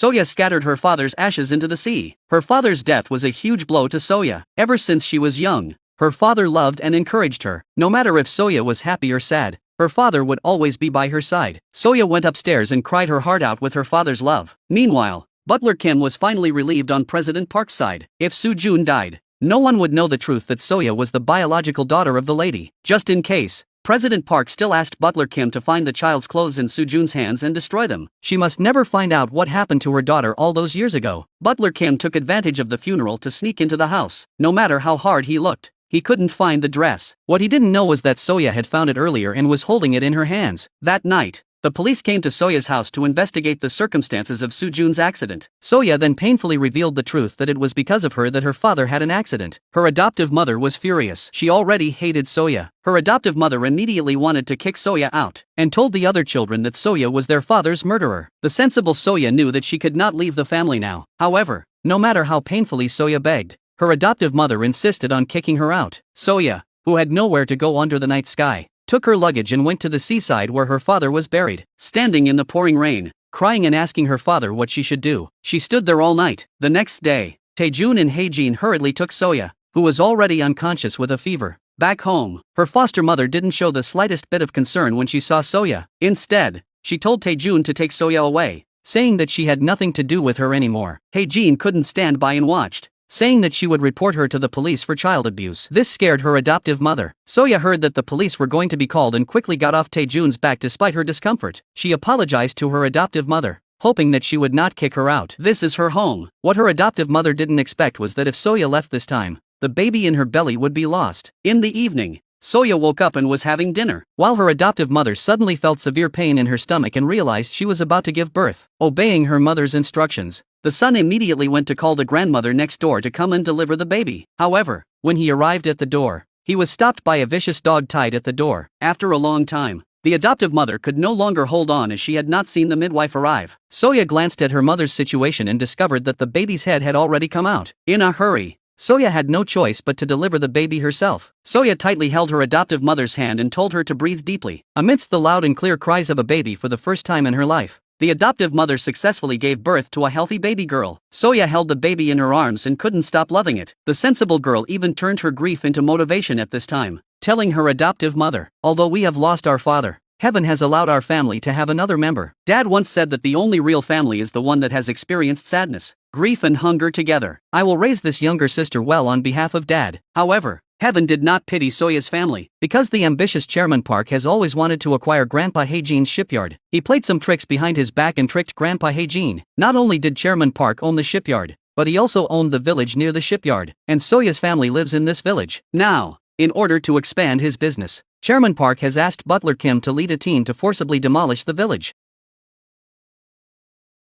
Soya scattered her father's ashes into the sea. Her father's death was a huge blow to Soya. Ever since she was young, her father loved and encouraged her. No matter if Soya was happy or sad, her father would always be by her side. Soya went upstairs and cried her heart out with her father's love. Meanwhile, Butler Kim was finally relieved on President Park's side. If Soo-jun died, no one would know the truth that Soya was the biological daughter of the lady. Just in case, President Park still asked Butler Kim to find the child's clothes in Soo-jun's hands and destroy them. She must never find out what happened to her daughter all those years ago. Butler Kim took advantage of the funeral to sneak into the house. No matter how hard he looked, he couldn't find the dress. What he didn't know was that Soya had found it earlier and was holding it in her hands. That night, the police came to Soya's house to investigate the circumstances of Soo-jun's accident. Soya then painfully revealed the truth that it was because of her that her father had an accident. Her adoptive mother was furious. She already hated Soya. Her adoptive mother immediately wanted to kick Soya out, and told the other children that Soya was their father's murderer. The sensible Soya knew that she could not leave the family now. However, no matter how painfully Soya begged, her adoptive mother insisted on kicking her out. Soya, who had nowhere to go under the night sky, took her luggage and went to the seaside where her father was buried. Standing in the pouring rain, crying and asking her father what she should do, she stood there all night. The next day, Tae-jun and Hae-jin hurriedly took Soya, who was already unconscious with a fever, back home. Her foster mother didn't show the slightest bit of concern when she saw Soya. Instead, she told Tae-jun to take Soya away, saying that she had nothing to do with her anymore. Hae-jin couldn't stand by and watched, saying that she would report her to the police for child abuse. This scared her adoptive mother. Soya heard that the police were going to be called and quickly got off Tae-jun's back despite her discomfort. She apologized to her adoptive mother, hoping that she would not kick her out. This is her home. What her adoptive mother didn't expect was that if Soya left this time, the baby in her belly would be lost. In the evening, Soya woke up and was having dinner, while her adoptive mother suddenly felt severe pain in her stomach and realized she was about to give birth. Obeying her mother's instructions, the son immediately went to call the grandmother next door to come and deliver the baby. However, when he arrived at the door, he was stopped by a vicious dog tied at the door. After a long time, the adoptive mother could no longer hold on as she had not seen the midwife arrive. Soya glanced at her mother's situation and discovered that the baby's head had already come out. In a hurry, Soya had no choice but to deliver the baby herself. Soya tightly held her adoptive mother's hand and told her to breathe deeply. Amidst the loud and clear cries of a baby for the first time in her life, the adoptive mother successfully gave birth to a healthy baby girl. Soya held the baby in her arms and couldn't stop loving it. The sensible girl even turned her grief into motivation at this time, telling her adoptive mother, "Although we have lost our father, heaven has allowed our family to have another member." Dad once said that the only real family is the one that has experienced sadness, grief and hunger together. I will raise this younger sister well on behalf of Dad. However, heaven did not pity Soya's family, because the ambitious Chairman Park has always wanted to acquire Grandpa Hae-jin's shipyard. He played some tricks behind his back and tricked Grandpa Hae-jin. Not only did Chairman Park own the shipyard, but he also owned the village near the shipyard, and Soya's family lives in this village. Now, in order to expand his business, Chairman Park has asked Butler Kim to lead a team to forcibly demolish the village.